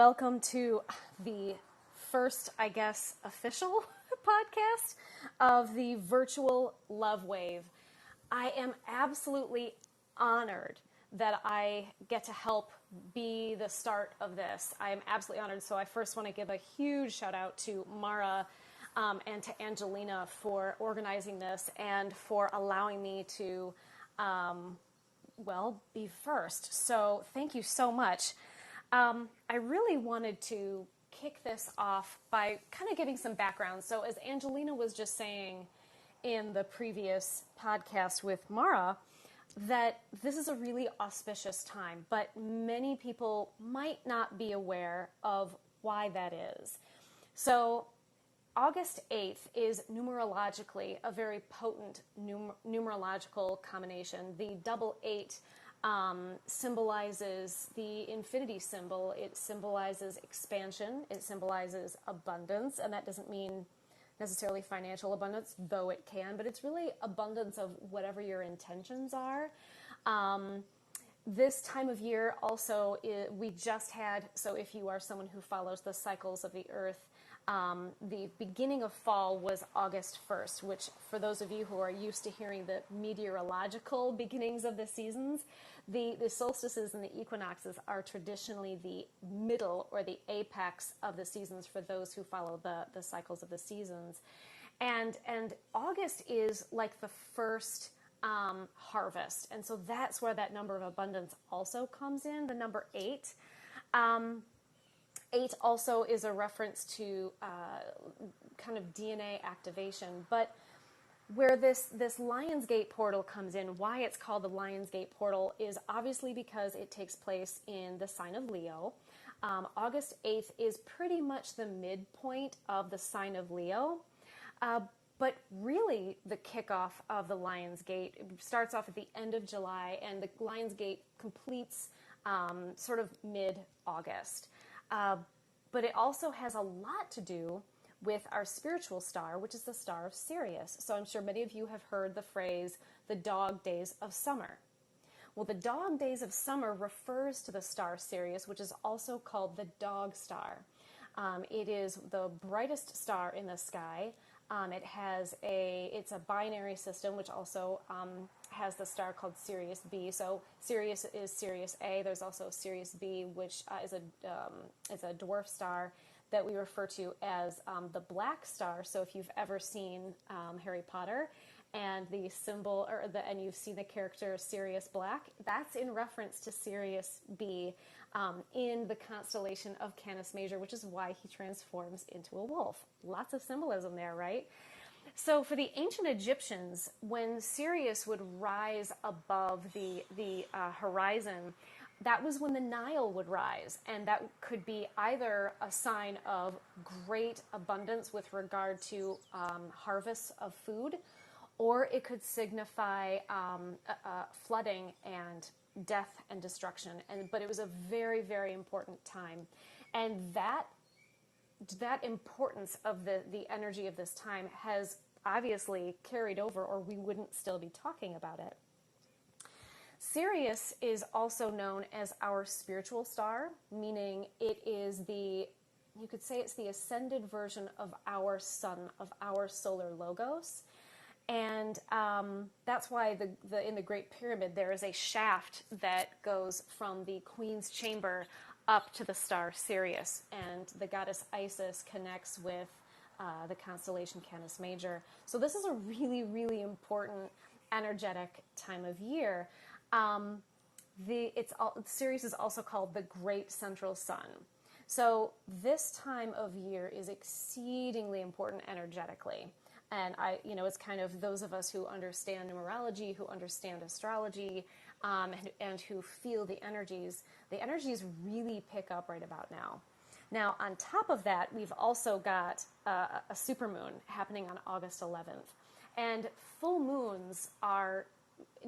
welcome to the first, I guess, official podcast of the virtual Love Wave. I am absolutely honored that I get to help be the start of this. I am absolutely honored. So I first want to give a huge shout out to Mara and to Angelina for organizing this and for allowing me to, be first. So thank you so much. I really wanted to kick this off by kind of giving some background. So as Angelina was just saying in the previous podcast with Mara, that this is a really auspicious time, but many people might not be aware of why that is. So August 8th is numerologically a very potent numerological combination. The double eight symbolizes the infinity symbol. It symbolizes expansion. It symbolizes abundance. And that doesn't mean necessarily financial abundance, though it can, but it's really abundance of whatever your intentions are. This time of year also, we just had, so if you are someone who follows the cycles of the earth, the beginning of fall was August 1st, which for those of you who are used to hearing the meteorological beginnings of the seasons, the solstices and the equinoxes are traditionally the middle or the apex of the seasons for those who follow the cycles of the seasons. And August is like the first harvest. And so that's where that number of abundance also comes in, the number 8. 8 also is a reference to kind of DNA activation, but where this Lionsgate portal comes in, why it's called the Lionsgate portal is obviously because it takes place in the sign of Leo. August 8th is pretty much the midpoint of the sign of Leo, but really the kickoff of the Lionsgate starts off at the end of July, and the Lionsgate completes sort of mid-August. But it also has a lot to do with our spiritual star, which is the star of Sirius. So I'm sure many of you have heard the phrase, the dog days of summer. Well, the dog days of summer refers to the star Sirius, which is also called the dog star. It is the brightest star in the sky. It's a binary system, which also has the star called Sirius B. So Sirius is Sirius A. There's also Sirius B, which is a dwarf star that we refer to as the black star. So if you've ever seen Harry Potter and the symbol, and you've seen the character Sirius Black, that's in reference to Sirius B in the constellation of Canis Major, which is why he transforms into a wolf. Lots of symbolism there, right? So for the ancient Egyptians, when Sirius would rise above the horizon, that was when the Nile would rise, and that could be either a sign of great abundance with regard to harvests of food, or it could signify flooding and death and destruction. But it was a very, very important time, and that importance of the energy of this time has obviously carried over, or we wouldn't still be talking about it. Sirius is also known as our spiritual star, meaning you could say it's the ascended version of our sun, of our solar logos. And that's why in the Great Pyramid, there is a shaft that goes from the Queen's Chamber up to the star Sirius, and the goddess Isis connects with the constellation Canis Major. So this is a really, really important energetic time of year. Sirius is also called the Great Central Sun. So this time of year is exceedingly important energetically. And it's kind of those of us who understand numerology, who understand astrology, and who feel the energies really pick up right about now. Now, on top of that, we've also got a supermoon happening on August 11th. And full moons are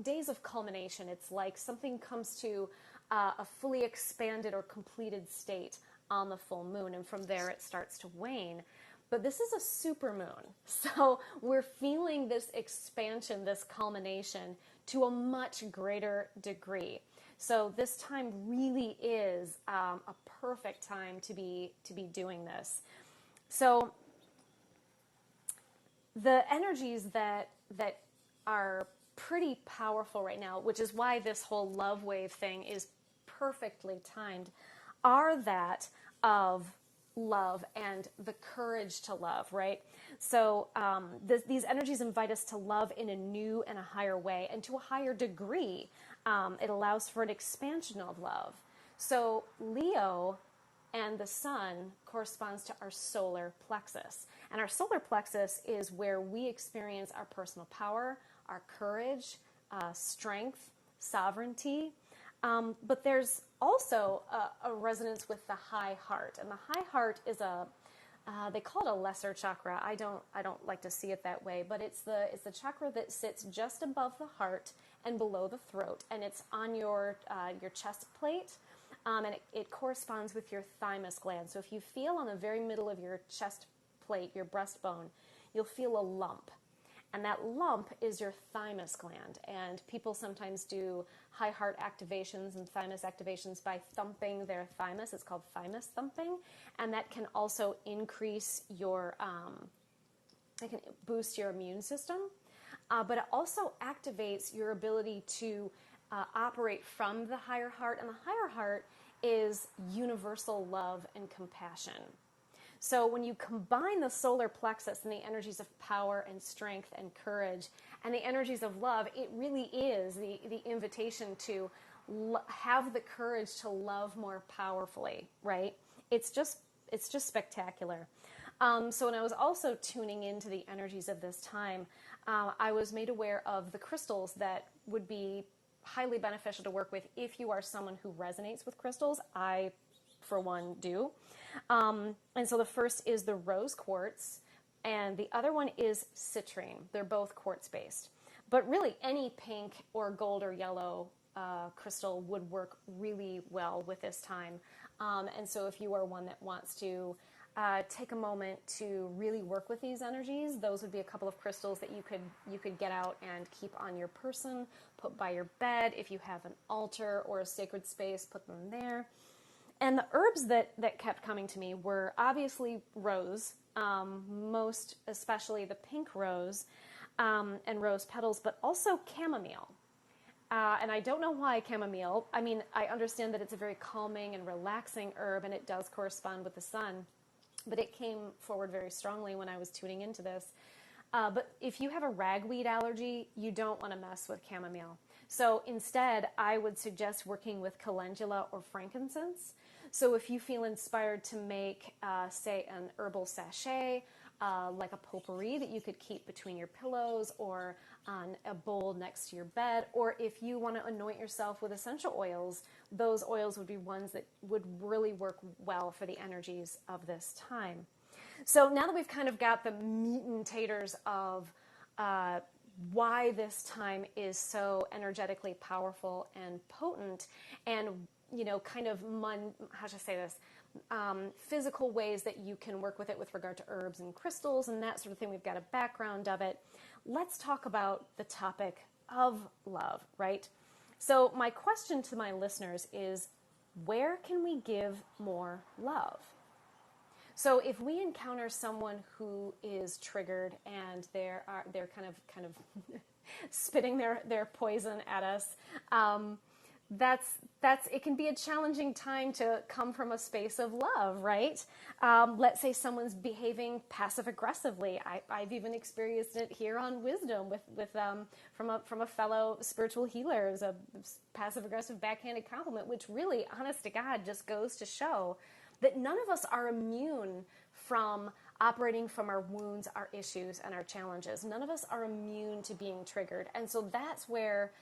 days of culmination. It's like something comes to a fully expanded or completed state on the full moon, and from there it starts to wane. But this is a supermoon, so we're feeling this expansion, this culmination, to a much greater degree. So this time really is a perfect time to be doing this. So the energies that are pretty powerful right now, which is why this whole love wave thing is perfectly timed, are that of love and the courage to love, right? So these energies invite us to love in a new and a higher way and to a higher degree. It allows for an expansion of love. So Leo and the sun corresponds to our solar plexus. And our solar plexus is where we experience our personal power, our courage, strength, sovereignty. But there's also a resonance with the high heart. And the high heart is they call it a lesser chakra. I don't like to see it that way, but it's the chakra that sits just above the heart and below the throat, and it's on your chest plate. And it corresponds with your thymus gland. So if you feel on the very middle of your chest plate, your breastbone, you'll feel a lump. And that lump is your thymus gland. And people sometimes do high heart activations and thymus activations by thumping their thymus. It's called thymus thumping. And that can also increase it can boost your immune system. But it also activates your ability to operate from the higher heart. And the higher heart is universal love and compassion. So when you combine the solar plexus and the energies of power and strength and courage and the energies of love, it really is the invitation to have the courage to love more powerfully, right? It's just spectacular. So when I was also tuning into the energies of this time, I was made aware of the crystals that would be highly beneficial to work with if you are someone who resonates with crystals. I, for one, do. And so the first is the rose quartz, and the other one is citrine. They're both quartz-based. But really, any pink or gold or yellow crystal would work really well with this time. And so if you are one that wants to take a moment to really work with these energies, those would be a couple of crystals that you could get out and keep on your person, put by your bed. If you have an altar or a sacred space, put them there. And the herbs that kept coming to me were obviously rose, most especially the pink rose and rose petals, but also chamomile. And I don't know why chamomile. I mean, I understand that it's a very calming and relaxing herb, and it does correspond with the sun. But it came forward very strongly when I was tuning into this. But if you have a ragweed allergy, you don't want to mess with chamomile. So instead, I would suggest working with calendula or frankincense. So if you feel inspired to make, say, an herbal sachet, like a potpourri that you could keep between your pillows or on a bowl next to your bed, or if you want to anoint yourself with essential oils, those oils would be ones that would really work well for the energies of this time. So now that we've kind of got the meat and taters of why this time is so energetically powerful and potent, and kind of how should I say this? Physical ways that you can work with it with regard to herbs and crystals and that sort of thing. We've got a background of it. Let's talk about the topic of love, right? So my question to my listeners is, where can we give more love? So if we encounter someone who is triggered and they're kind of spitting their poison at us, that's it can be a challenging time to come from a space of love, right? Let's say someone's behaving passive aggressively. I've even experienced it here on Wisdom from a fellow spiritual healer. It was a passive aggressive backhanded compliment, which really, honest to God, just goes to show that none of us are immune from operating from our wounds, our issues, and our challenges. None of us are immune to being triggered. And so that's where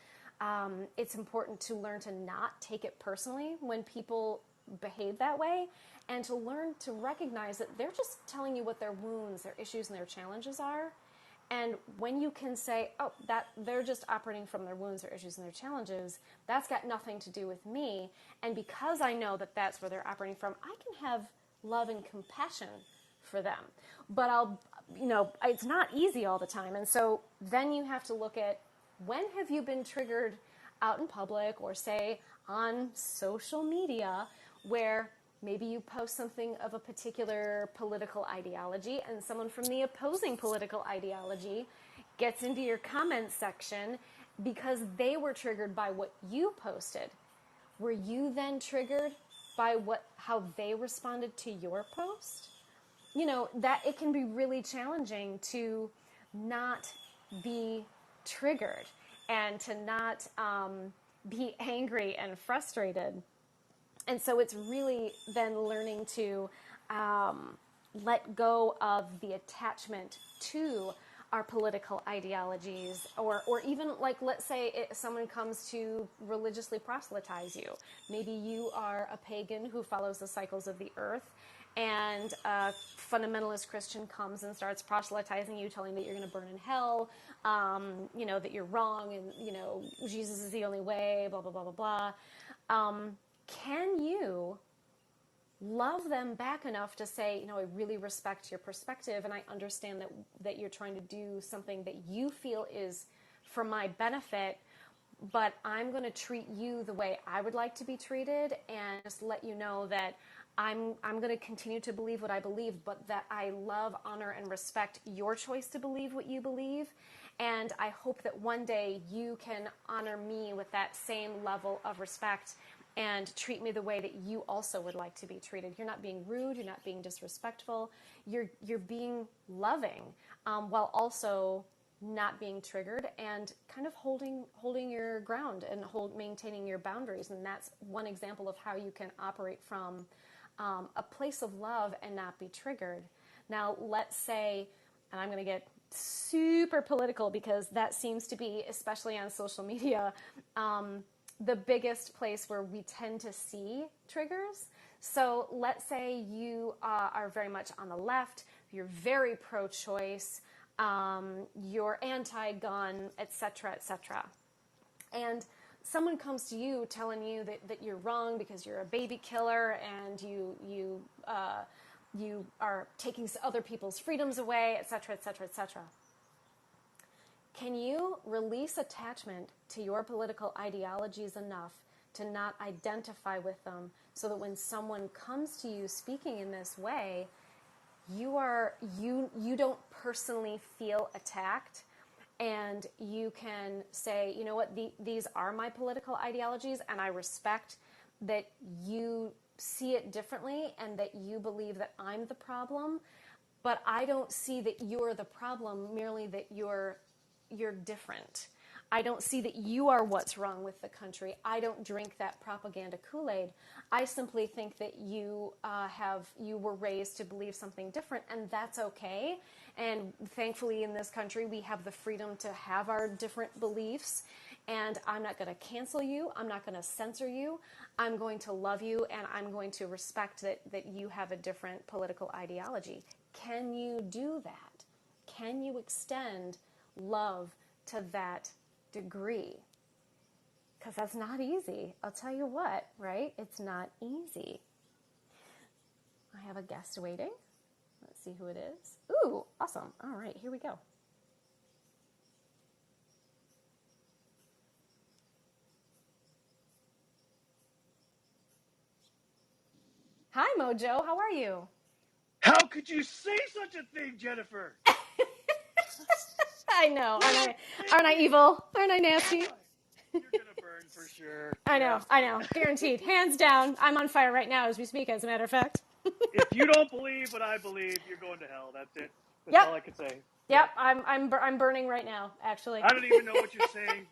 it's important to learn to not take it personally when people behave that way, and to learn to recognize that they're just telling you what their wounds, their issues, and their challenges are. And when you can say, oh, that they're just operating from their wounds, their issues, and their challenges, that's got nothing to do with me. And because I know that that's where they're operating from, I can have love and compassion for them. But it's not easy all the time. And so then you have to look at, when have you been triggered out in public, or say on social media where maybe you post something of a particular political ideology and someone from the opposing political ideology gets into your comment section because they were triggered by what you posted. Were you then triggered by how they responded to your post? You know, that it can be really challenging to not be triggered and to not be angry and frustrated. And so it's really then learning to let go of the attachment to our political ideologies, or even, like, let's say someone comes to religiously proselytize you. Maybe you are a pagan who follows the cycles of the earth, and a fundamentalist Christian comes and starts proselytizing you, telling you that you're going to burn in hell, that you're wrong, and, Jesus is the only way, blah, blah, blah, blah, blah. Can you love them back enough to say, I really respect your perspective, and I understand that you're trying to do something that you feel is for my benefit, but I'm going to treat you the way I would like to be treated, and just let you know that I'm going to continue to believe what I believe, but that I love, honor, and respect your choice to believe what you believe. And I hope that one day you can honor me with that same level of respect and treat me the way that you also would like to be treated. You're not being rude. You're not being disrespectful. You're being loving, while also not being triggered, and kind of holding your ground and maintaining your boundaries. And that's one example of how you can operate from a place of love and not be triggered. Now, let's say, and I'm going to get super political because that seems to be, especially on social media, the biggest place where we tend to see triggers. So let's say you are very much on the left, you're very pro-choice, you're anti-gun, etc., etc. And someone comes to you telling you that you're wrong because you're a baby killer and you are taking other people's freedoms away, etc., etc., etc. Can you release attachment to your political ideologies enough to not identify with them, so that when someone comes to you speaking in this way, you don't personally feel attacked, and you can say, you know what, these are my political ideologies, and I respect that you see it differently and that you believe that I'm the problem, but I don't see that you're the problem, merely that you're different. I don't see that you are what's wrong with the country. I don't drink that propaganda Kool-Aid. I simply think that you were raised to believe something different, and that's okay. And thankfully in this country we have the freedom to have our different beliefs, and I'm not going to cancel you. I'm not going to censor you. I'm going to love you, and I'm going to respect that you have a different political ideology. Can you do that? Can you extend love to that degree? Because that's not easy. I'll tell you what, right? It's not easy. I have a guest waiting. Let's see who it is. Ooh, awesome. All right, here we go. Hi, Mojo. How are you? How could you say such a thing, Jennifer? I know. Aren't I evil? Aren't I nasty? You're gonna burn for sure. I know. Guaranteed. Hands down. I'm on fire right now as we speak, as a matter of fact. If you don't believe what I believe, you're going to hell. That's it. That's Yep. all I can say. Yep. I'm burning right now, actually. I don't even know what you're saying,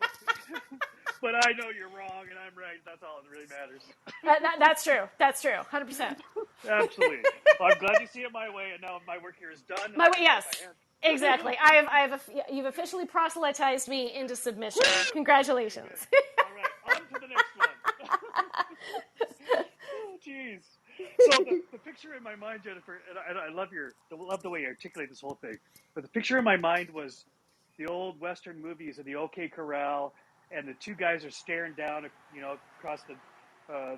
but I know you're wrong and I'm right. That's all that really matters. That's true. That's true. 100%. Absolutely. Well, I'm glad you see it my way, and now my work here is done. My way, yes. Exactly. You've officially proselytized me into submission. Congratulations. All right, on to the next one. Oh, jeez. So the picture in my mind, Jennifer, and I love the way you articulate this whole thing. But the picture in my mind was the old Western movies of the OK Corral, and the two guys are staring down, across the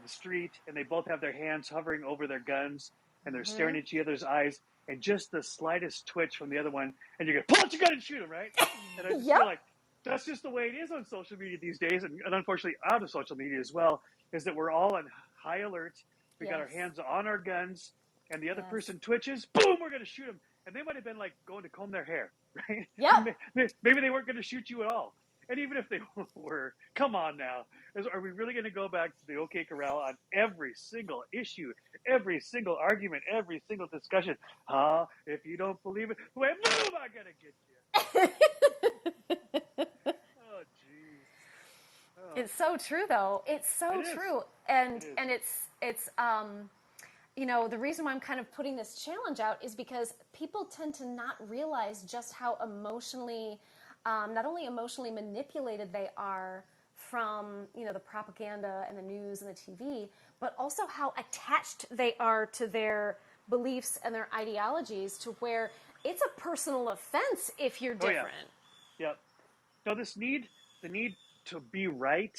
street, and they both have their hands hovering over their guns, and they're staring at each other's eyes, and just the slightest twitch from the other one, and you're going to pull out your gun and shoot him, right? And I just feel like that's just the way it is on social media these days, and unfortunately out of social media as well, is that we're all on high alert. We got our Yes. hands on our guns, and the other Yes. person twitches, boom, we're going to shoot them. And they might have been like going to comb their hair, right? Yep. Maybe they weren't going to shoot you at all. And even if they were, come on now. Are we really going to go back to the OK Corral on every single issue, every single argument, every single discussion? If you don't believe it, wait, boom, I'm going to get you. Oh, geez. Oh, It's so true, though. It's it so is. true, It is. and it's the reason why I'm kind of putting this challenge out is because people tend to not realize just how emotionally, not only emotionally manipulated they are from the propaganda and the news and the TV, but also how attached they are to their beliefs and their ideologies, to where it's a personal offense if you're Oh, yeah. different. Yep. No, the need to be right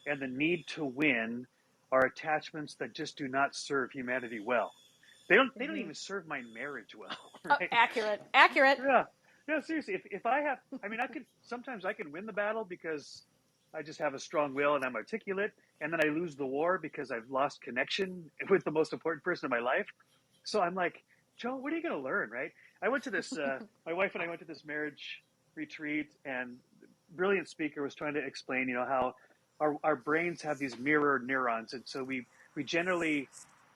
and the need to win are attachments that just do not serve humanity well. They don't even serve my marriage well, Oh, right? accurate. Yeah. No, seriously, if I have, I mean, sometimes I can win the battle because I just have a strong will and I'm articulate, and then I lose the war because I've lost connection with the most important person in my life. So I'm like, Joe, what are you going to learn, right? I went to this, my wife and I went to this marriage retreat, and brilliant speaker was trying to explain, how our brains have these mirror neurons. And so we generally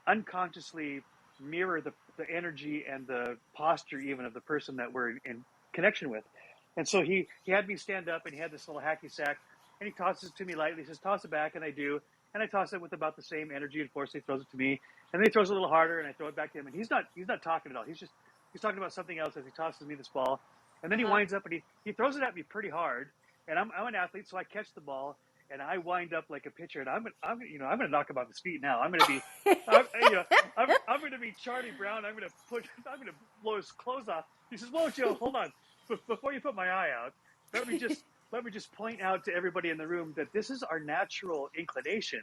unconsciously mirror the energy and the posture even of the person that we're in connection with. And so he had me stand up, and he had this little hacky sack, and he tosses it to me lightly. He says, toss it back, and I do. And I toss it with about the same energy and force. He throws it to me, and then he throws it a little harder, and I throw it back to him. And he's not talking at all. He's talking about something else as he tosses me this ball. And then he Uh-huh. winds up, and he throws it at me pretty hard. And I'm an athlete, so I catch the ball, and I wind up like a pitcher, and I'm going to knock him off his feet now. I'm going to be, I'm going to be Charlie Brown. I'm going to blow his clothes off. He says, "Whoa, Joe, hold on, before you put my eye out, let me just point out to everybody in the room that this is our natural inclination,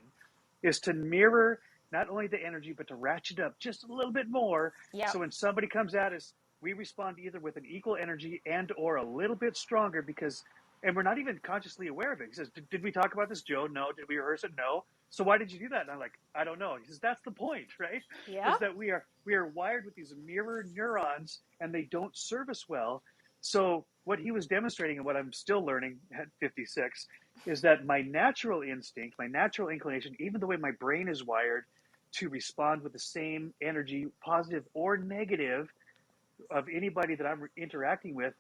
is to mirror not only the energy but to ratchet up just a little bit more. Yep. So when somebody comes at us, we respond either with an equal energy and or a little bit stronger because." And we're not even consciously aware of it. He says, did we talk about this, Joe? No. Did we rehearse it? No. So why did you do that? And I'm like, I don't know. He says, that's the point, right? Is Yep. that we are wired with these mirror neurons, and they don't serve us well. So what he was demonstrating, and what I'm still learning at 56, is that my natural instinct, my natural inclination, even the way my brain is wired to respond with the same energy, positive or negative, of anybody that I'm interacting with,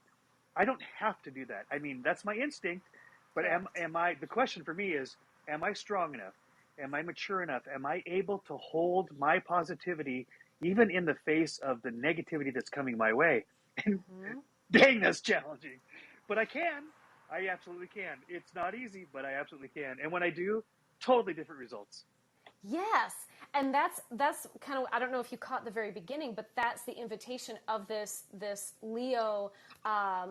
I don't have to do that. I mean, that's my instinct, but Correct. am I, the question for me is, am I strong enough? Am I mature enough? Am I able to hold my positivity even in the face of the negativity that's coming my way? And Mm-hmm. dang, that's challenging. But I can. I absolutely can. It's not easy, but I absolutely can. And when I do, totally different results. Yes, and that's kind of, I don't know if you caught the very beginning, but that's the invitation of this Leo,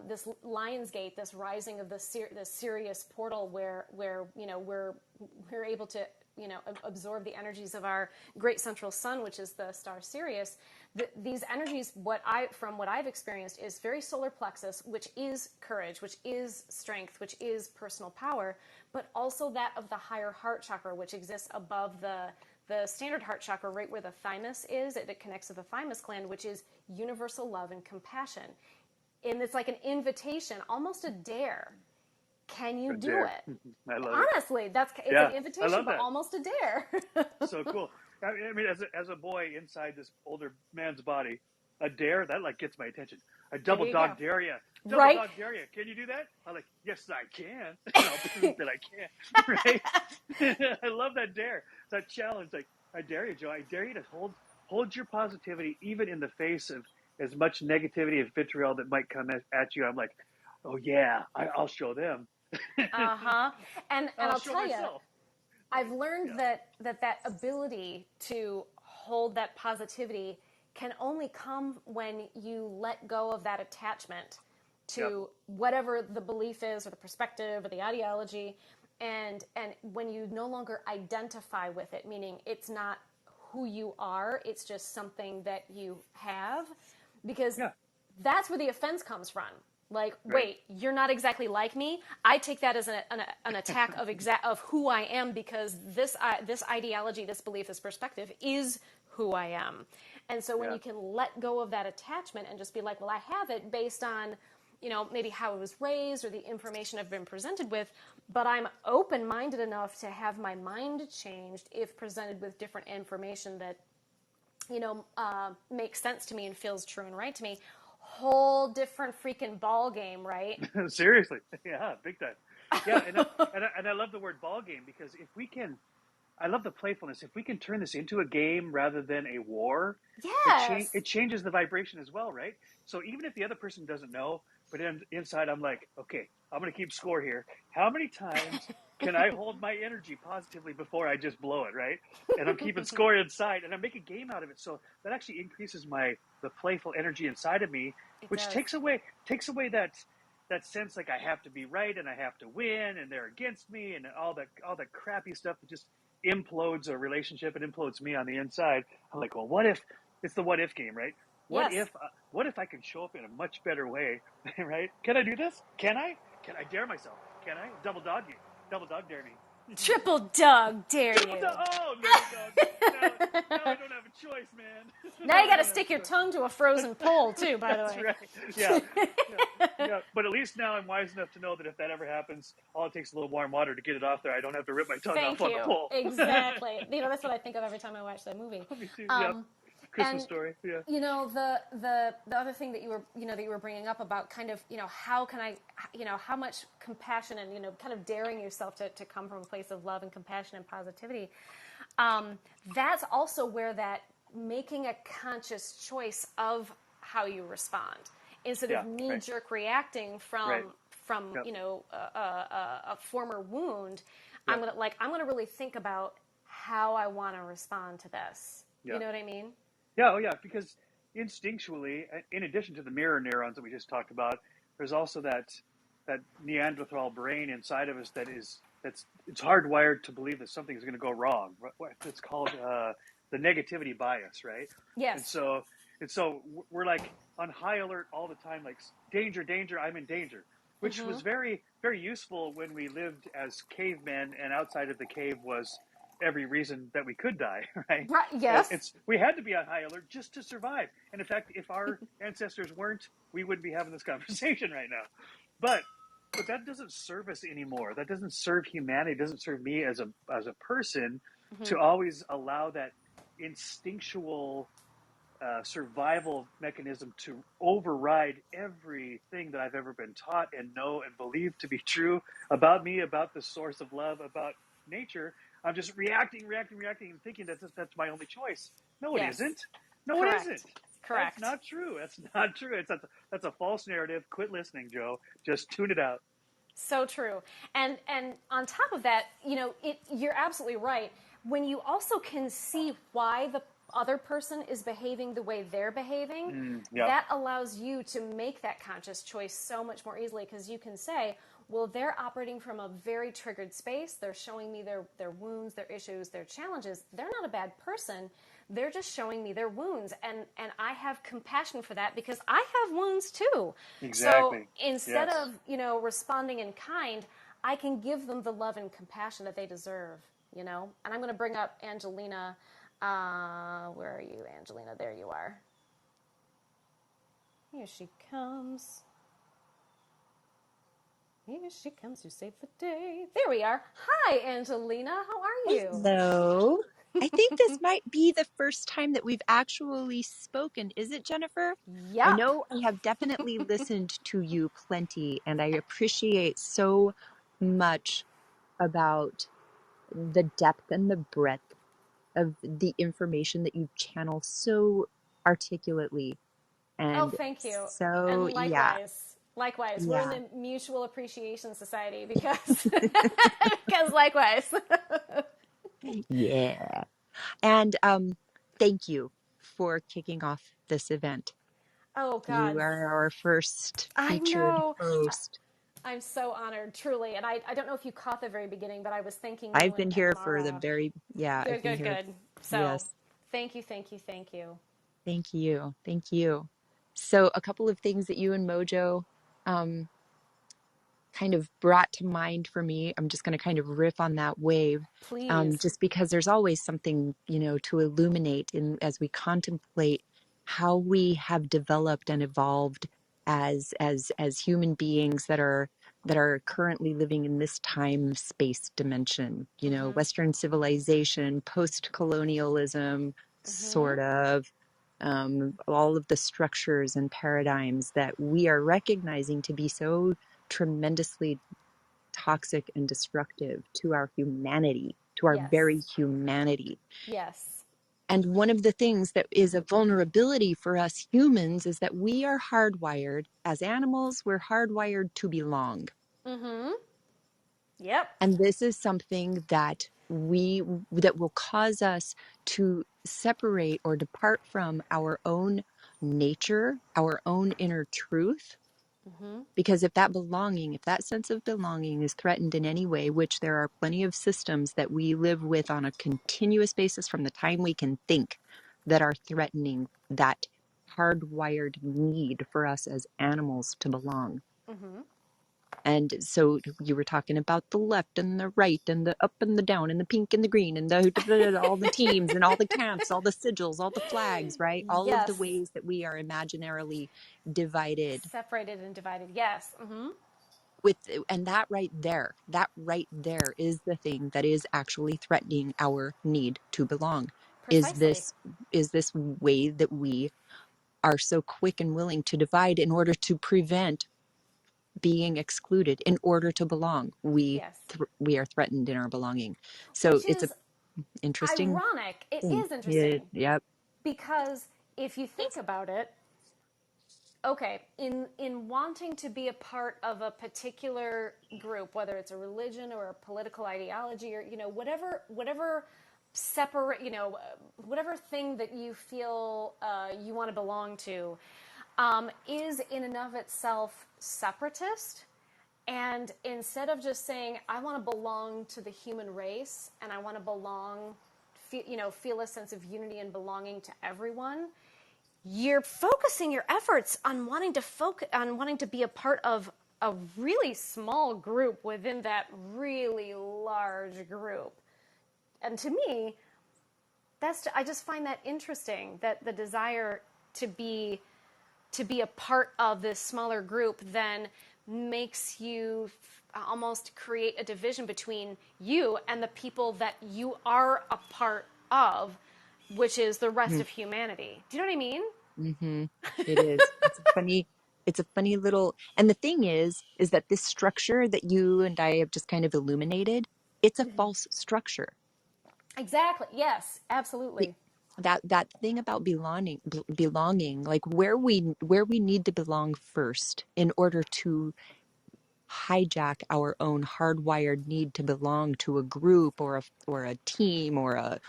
this Lionsgate, this rising of the Sirius portal, where we're able to absorb the energies of our great central sun, which is the star Sirius. These energies, from what I've experienced, is very solar plexus, which is courage, which is strength, which is personal power, but also that of the higher heart chakra, which exists above the standard heart chakra, right where the thymus is. It connects to the thymus gland, which is universal love and compassion. And it's like an invitation, almost a dare. Can you A do dare. it? I love it. Honestly, it's Yeah, an I invitation, love but that. almost a dare. So cool. I mean, as a boy inside this older man's body, a dare that like gets my attention. A There double you go. dog dare you. Double Right? dog dare you. Can you do that? I'm like, yes, I can, and I'll prove that I can. Right? I love that dare. That challenge. Like, I dare you, Joe. I dare you to hold your positivity even in the face of as much negativity and vitriol that might come at you. I'm like, oh yeah, I'll show them. Uh-huh. And I'll I'll show tell you, myself. I've Right? learned Yeah. that ability to hold that positivity can only come when you let go of that attachment Yep. to whatever the belief is or the perspective or the ideology, and when you no longer identify with it, meaning it's not who you are, it's just something that you have, because Yeah. that's where the offense comes from. Like, Right. wait, you're not exactly like me. I take that as an attack of who I am, because this ideology, this belief, this perspective is who I am. And so when Yeah. you can let go of that attachment and just be like, well, I have it based on, maybe how I was raised or the information I've been presented with, but I'm open minded enough to have my mind changed if presented with different information that makes sense to me and feels true and right to me. Whole different freaking ball game, right? Seriously. Yeah, big time. Yeah, and I love the word ball game because if we can, I love the playfulness. If we can turn this into a game rather than a war, Yes. it changes the vibration as well, right? So even if the other person doesn't know, but inside I'm like, okay, I'm going to keep score here. How many times can I hold my energy positively before I just blow it, right? And I'm keeping score inside, and I make a game out of it. So that actually increases the playful energy inside of me, It which does. takes away that sense like I have to be right and I have to win and they're against me and all that crappy stuff that just implodes a relationship. It implodes me on the inside. I'm like, well, what if it's the what if game, right? What Yes. if what if I can show up in a much better way, right? Can I do this? Can I? Can I dare myself? Can I? Double dog dare me. Triple dog dare Triple you. dog. Oh no, dog. Now I don't have a choice, man. Now Now you I got to don't have stick a your choice. tongue to a frozen pole, too, by the That's way. right. Yeah. Yeah. Yeah. But at least now I'm wise enough to know that if that ever happens, all it takes is a little warm water to get it off there. I don't have to rip my tongue off Thank on the you. pole. Exactly. That's what I think of every time I watch that movie. Me too. Yep. Um, Christmas and story. Yeah. the other thing that you were bringing up about kind of how can I how much compassion and kind of daring yourself to come from a place of love and compassion and positivity. Um, that's also where that making a conscious choice of how you respond instead of Yeah. knee Right. jerk reacting Right. from Yep. a former wound. Yep. I'm gonna really think about how I want to respond to this. You Yeah. know what I mean? Yeah. Oh, yeah. Because instinctually, in addition to the mirror neurons that we just talked about, there's also that Neanderthal brain inside of us that's it's hardwired to believe that something is going to go wrong. It's called the negativity bias, right? And Yes. so we're like on high alert all the time, like danger, danger, I'm in danger, which Mm-hmm. was very very useful when we lived as cavemen, and outside of the cave was every reason that we could die, right? Right. Yes. It's we had to be on high alert just to survive. And in fact, if our ancestors weren't, we wouldn't be having this conversation right now. But that doesn't serve us anymore. That doesn't serve humanity. It doesn't serve me as a person Mm-hmm. to always allow that instinctual survival mechanism to override everything that I've ever been taught and know and believe to be true about me, about the source of love, about nature. I'm just reacting, reacting, reacting, and thinking that that's my only choice. No, it Yes. isn't. No, it isn't. Correct. That's Correct. not true. That's not true. That's a false narrative. Quit listening, Joe. Just tune it out. So true. And on top of that, you're absolutely right. When you also can see why the other person is behaving the way they're behaving, Yep. that allows you to make that conscious choice so much more easily, because you can say, well, they're operating from a very triggered space. They're showing me their wounds, their issues, their challenges. They're not a bad person. They're just showing me their wounds, and I have compassion for that because I have wounds too. So Exactly. instead Yes. of responding in kind, I can give them the love and compassion that they deserve. And I'm going to bring up Angelina. Where are you, Angelina? There you are. Here she comes. Here she comes to save the day. There we are. Hi, Angelina. How are you? Hello. I think this might be the first time that we've actually spoken. Is it, Jennifer? I Yep. know I have definitely listened to you plenty, and I appreciate so much about the depth and the breadth of the information that you channel so articulately. Oh, And thank you. so, And yeah, likewise. Likewise. We're in yeah, the Mutual Appreciation Society because because likewise. yeah. And thank you for kicking off this event. Oh You God. are our first I featured know. host. I'm so honored, truly. And I don't know if you caught the very beginning, but I was thanking you I've been and here for the Mara. very, yeah, I've Good, been good, here. good. So Yes. thank you, thank you, thank you. Thank you. Thank you. So, a couple of things that you and Mojo um, kind of brought to mind for me. I'm just going to kind of riff on that wave, Please. just because there's always something, to illuminate in as we contemplate how we have developed and evolved as human beings that are currently living in this time space dimension. Western civilization, post-colonialism, sort of. All of the structures and paradigms that we are recognizing to be so tremendously toxic and destructive to our humanity, to our Yes. very humanity. Yes. And one of the things that is a vulnerability for us humans is that we are hardwired, as animals, we're hardwired to belong. Mm-hmm. Yep. And this is something that will cause us to separate or depart from our own nature, our own inner truth. Mm-hmm. Because if that sense of belonging is threatened in any way, which there are plenty of systems that we live with on a continuous basis from the time we can think that are threatening that hardwired need for us as animals to belong. Mm-hmm. And so you were talking about the left and the right and the up and the down and the pink and the green and all the teams and all the camps, all the sigils, all the flags, right? All of the Yes. ways that we are imaginarily divided Separated and divided. Yes. Mm-hmm. with, and that right there is the thing that is actually threatening our need to belong. Is Precisely. this way that we are so quick and willing to divide in order to prevent being excluded, in order to belong. Yes. We are threatened in our belonging. So Which it's a is interesting ironic. It thing. is Yeah, interesting yep. because if you think about it, okay, in wanting to be a part of a particular group, whether it's a religion or a political ideology or whatever separate whatever thing that you feel you want to belong to, is in and of itself separatist. And instead of just saying I want to belong to the human race and I want to belong, feel a sense of unity and belonging to everyone, you're focusing your efforts on wanting to be a part of a really small group within that really large group. And to me, I just find that interesting, that the desire to be a part of this smaller group then makes you almost create a division between you and the people that you are a part of, which is the rest of humanity. Do you know what I mean? Mm-hmm. It is. It's a funny little, and the thing is that this structure that you and I have just kind of illuminated, it's a false structure. Exactly. Yes, The, absolutely. that thing about belonging, like where we need to belong first in order to hijack our own hardwired need to belong to a group or a team or a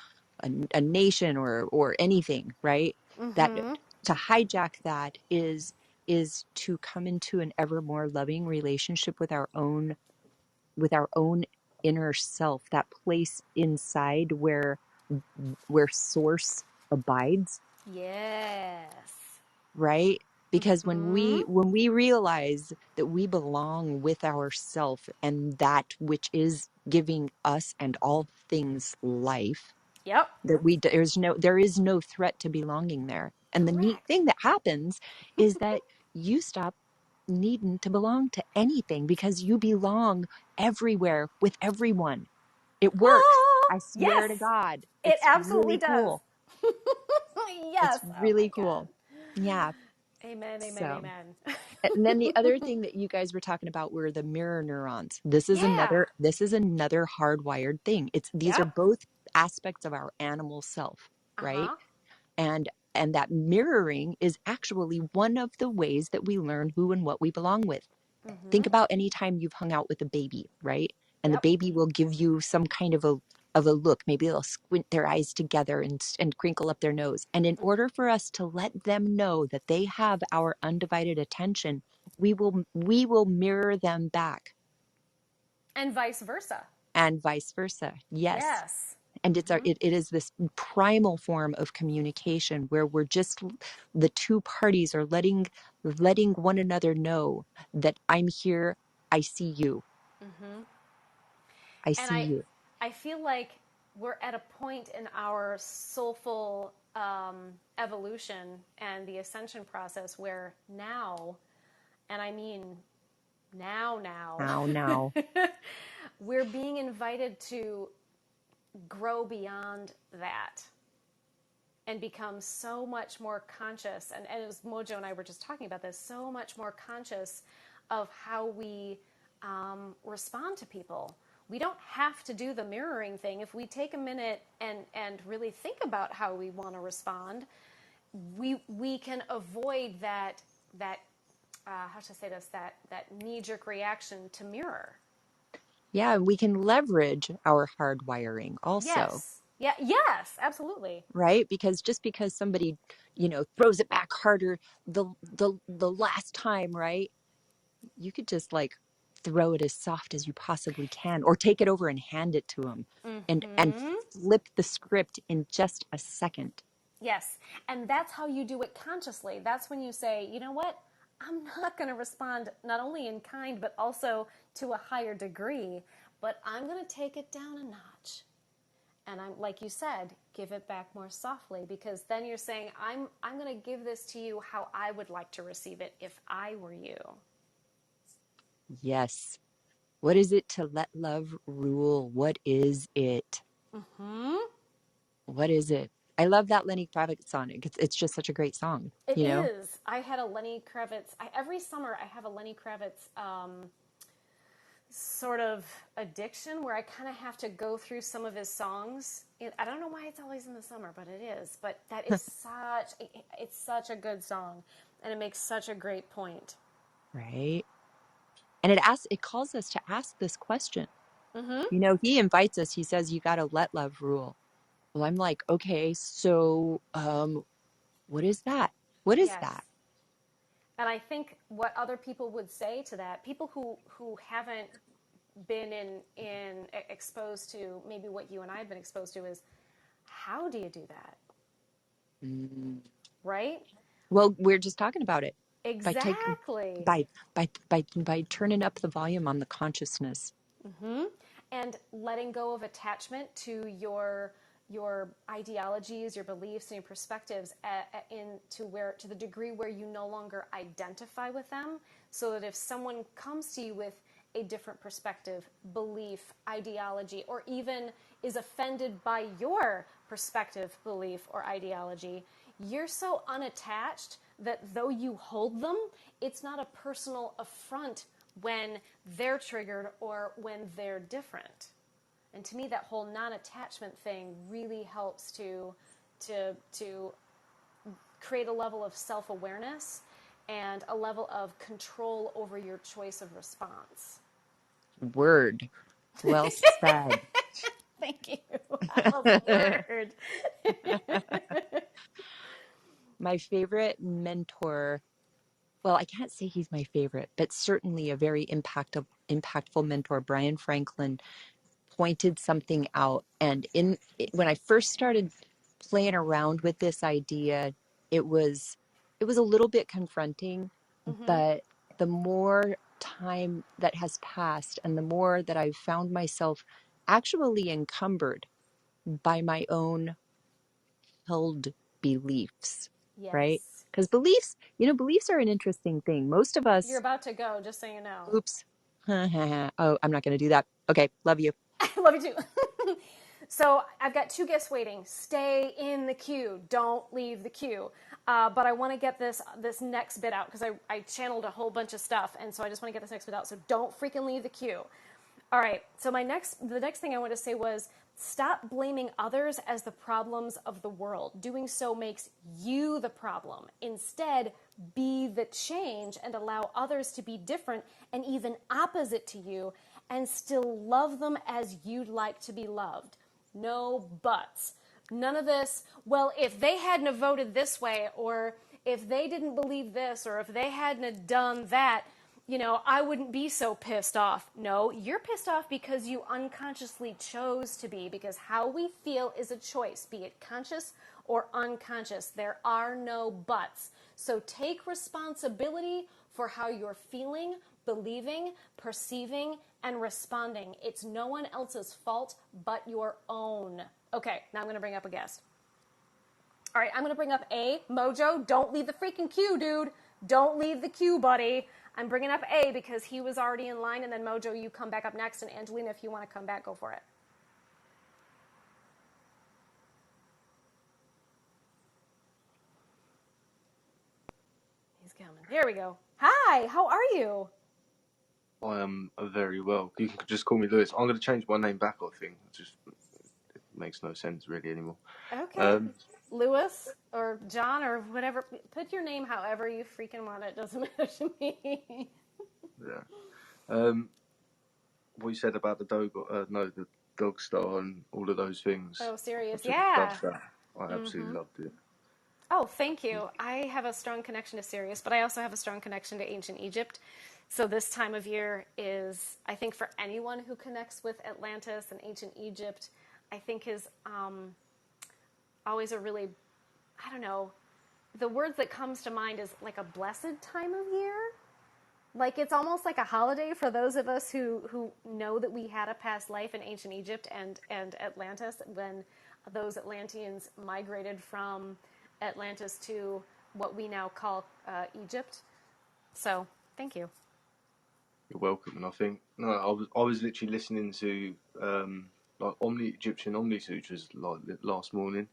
nation or anything, right? That Mm-hmm. to hijack that is to come into an ever more loving relationship with our own inner self, that place inside where source abides, Yes. right? Because when Mm-hmm. we realize that we belong with ourself and that which is giving us and all things life, Yep. that there is no threat to belonging there. And the neat Correct. thing that happens is that you stop needing to belong to anything because you belong everywhere with everyone. It works. Oh, I swear to yes. God. It It's absolutely really does. cool. It's Yes. Oh my really God. cool. Yeah. Amen, amen, So, amen. and then the other thing that you guys were talking about were the mirror neurons. This is Yeah. another hardwired thing. These are Yep. both aspects of our animal self, right? Uh-huh. And that mirroring is actually one of the ways that we learn who and what we belong with. Mm-hmm. Think about any time you've hung out with a baby, right? And the Yep. baby will give you some kind of a look. Maybe they'll squint their eyes together and crinkle up their nose. And in order for us to let them know that they have our undivided attention, we will mirror them back, And vice versa. and vice versa. Yes. Yes. and it is this primal form of communication where we're just, the two parties are letting one another know that I'm here, I see you, I And see you. I feel like we're at a point in our soulful evolution and the ascension process where now, and I mean now, Now. we're being invited to grow beyond that and become so much more conscious. And it was Mojo and I were just talking about this, so much more conscious of how we respond to people. We don't have to do the mirroring thing. If we take a minute and really think about how we want to respond, we can avoid that how should I say this, that knee-jerk reaction to mirror. Yeah, we can leverage our hardwiring also, Yes. Yeah. Yes. Absolutely. right? Because just because somebody, throws it back harder the last time, right? You could just like throw it as soft as you possibly can, or take it over and hand it to them, and flip the script in just a second. Yes. And that's how you do it consciously. That's when you say, you know what? I'm not going to respond not only in kind, but also to a higher degree, but I'm going to take it down a notch. And I'm, like you said, give it back more softly, because then you're saying, I'm going to give this to you how I would like to receive it if I were you. Yes. What is it to let love rule? What is it? What is it? I love that Lenny Kravitz song. It's just such a great song, It is. I had a Lenny Kravitz. Every summer, I have a Lenny Kravitz sort of addiction where I kind of have to go through some of his songs. I don't know why it's always in the summer, but it is. But that is it's such a good song, and it makes such a great point. Right? And it calls us to ask this question. He invites us, he says, you got to let love rule. Well, I'm like, okay, so what is that? What is Yes. that? And I think what other people would say to that, people who haven't been in exposed to maybe what you and I have been exposed to, is how do you do that? Mm. Right? Well, we're just talking about it by taking Exactly. by turning up the volume on the consciousness. And letting go of attachment to your ideologies, your beliefs, and your perspectives to the degree where you no longer identify with them, so that if someone comes to you with a different perspective, belief, ideology, or even is offended by your perspective, belief, or ideology, you're so unattached that though you hold them, it's not a personal affront when they're triggered or when they're different. And to me, that whole non-attachment thing really helps to create a level of self-awareness and a level of control over your choice of response. Word. Well said. Thank you. I love a word. My favorite mentor, well, I can't say he's my favorite, but certainly a very impactful mentor, Brian Franklin, pointed something out. And when I first started playing around with this idea, it was a little bit confronting, but the more time that has passed and the more that I've found myself actually encumbered by my own held beliefs, right? Yes. Because beliefs are an interesting thing. Most of You're us, about to go, just so you know. oops, oh, I'm not going to do that. Okay, love you. Love you too. So I've got two guests waiting. Stay in the queue. Don't leave the queue. But I want to get this next bit out, because I channeled a whole bunch of stuff, and so I just want to get this next bit out. So don't freaking leave the queue. All right. So the next thing I want to say was, stop blaming others as the problems of the world. Doing so makes you the problem. Instead, be the change and allow others to be different and even opposite to you, and still love them as you'd like to be loved. No buts. None of this, well, if they hadn't have voted this way, or if they didn't believe this, or if they hadn't have done that, I wouldn't be so pissed off. No, you're pissed off because you unconsciously chose to be, because how we feel is a choice, be it conscious or unconscious. There are no buts. So take responsibility for how you're feeling, believing, perceiving, and responding. It's no one else's fault but your own. Okay, now I'm going to bring up a guest. All right, I'm going to bring up A. Mojo, don't leave the freaking queue, dude. Don't leave the queue, buddy. I'm bringing up A because he was already in line, and then Mojo, you come back up next, and Angelina, if you want to come back, go for it. He's coming. There we go. Hi, how are you? I am very well. You can just call me Lewis. I'm going to change my name back, I think. It makes no sense really anymore. Okay. Lewis or John or whatever. Put your name however you freaking want it. Doesn't matter to me. Yeah. What you said about the the dog star and all of those things. Oh, Sirius. I just Yeah. loved that. I absolutely loved it. Oh, thank you. I have a strong connection to Sirius, but I also have a strong connection to ancient Egypt. So this time of year is, I think, for anyone who connects with Atlantis and ancient Egypt, I think is always a really, I don't know, the word that comes to mind is like a blessed time of year. Like it's almost like a holiday for those of us who know that we had a past life in ancient Egypt and Atlantis, when those Atlanteans migrated from Atlantis to what we now call Egypt. So thank you. You're welcome. And I think I was literally listening to like Egyptian Omni Sutras like last morning.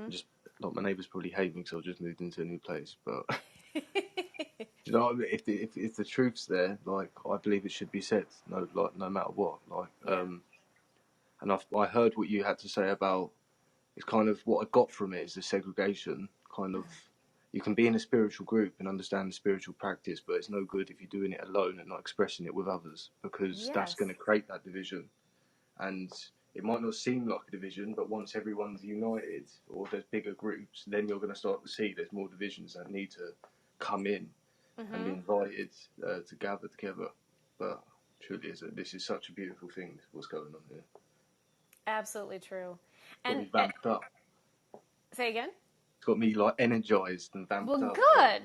Just like my neighbours probably hate me because I just moved into a new place, but you know what I mean? If the truth's there, like I believe it should be said, no matter what. Like and I heard what you had to say about, it's kind of what I got from it is the segregation kind of. You can be in a spiritual group and understand the spiritual practice, but it's no good if you're doing it alone and not expressing it with others, because that's going to create that division. And it might not seem like a division, but once everyone's united or there's bigger groups, then you're going to start to see there's more divisions that need to come in and be invited to gather together. But truly, this is such a beautiful thing, what's going on here. Absolutely true. Got me vamped up. Say again? It's got me like energized and vamped up. Well,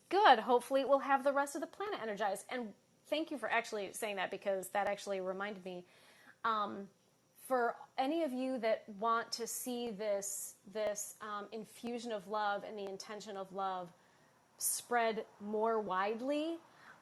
good. Hopefully it will have the rest of the planet energized. And thank you for actually saying that, because that actually reminded me. For any of you that want to see this infusion of love and the intention of love spread more widely,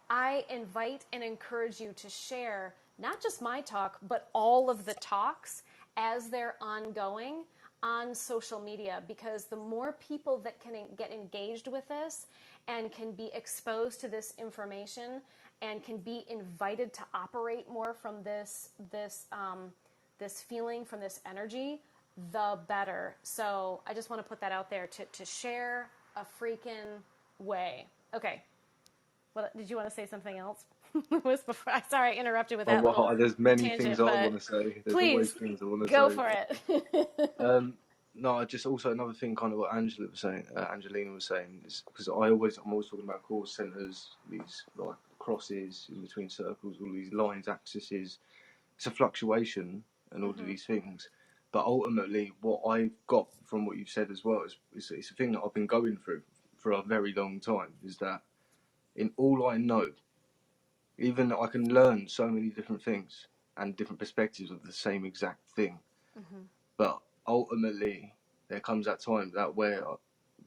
I invite and encourage you to share not just my talk, but all of the talks as they're ongoing on social media, because the more people that can get engaged with this and can be exposed to this information and can be invited to operate more from this feeling, from this energy, the better. So I just want to put that out there to share a freaking way. Okay. Well, did you want to say something else? Sorry, I interrupted with that little there's many tangent, things I want to say. There's always things I want to say. Go for it. No, just also another thing, kind of what Angelina was saying, is because I'm always talking about cause centers, these like crosses in between circles, all these lines, axes. It's a fluctuation and all of these things. But ultimately, what I got from what you've said as well is it's a thing that I've been going through for a very long time. Is that in all I know, even I can learn so many different things and different perspectives of the same exact thing. But ultimately, there comes that time that where I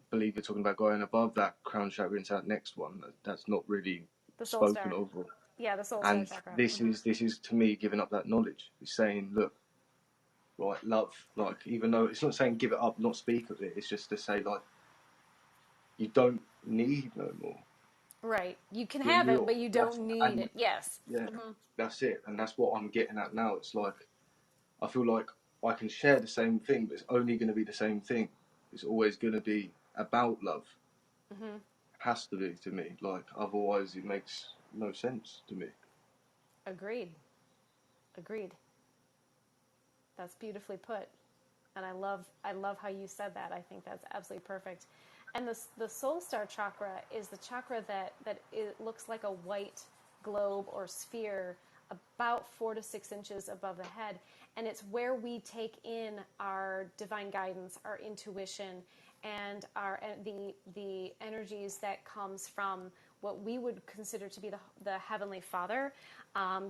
believe you're talking about going above that crown chakra into that next one. That's not really The soul spoken star. of. Yeah, the soul star chakra. This is to me giving up that knowledge. It's saying, look, right, love, like, even though it's not saying give it up, not speak of it. It's just to say, like, you don't need no more. Right. You can have it, but you don't need it. Yes. Yeah, that's it. And that's what I'm getting at now. It's like, I feel like I can share the same thing, but it's only going to be the same thing. It's always going to be about love. Has to be, to me. Like, otherwise it makes no sense to me. Agreed. That's beautifully put. And I love how you said that. I think that's absolutely perfect. And the soul star chakra is the chakra that it looks like a white globe or sphere about 4 to 6 inches above the head. And it's where we take in our divine guidance, our intuition, and the energies that comes from what we would consider to be the Heavenly Father,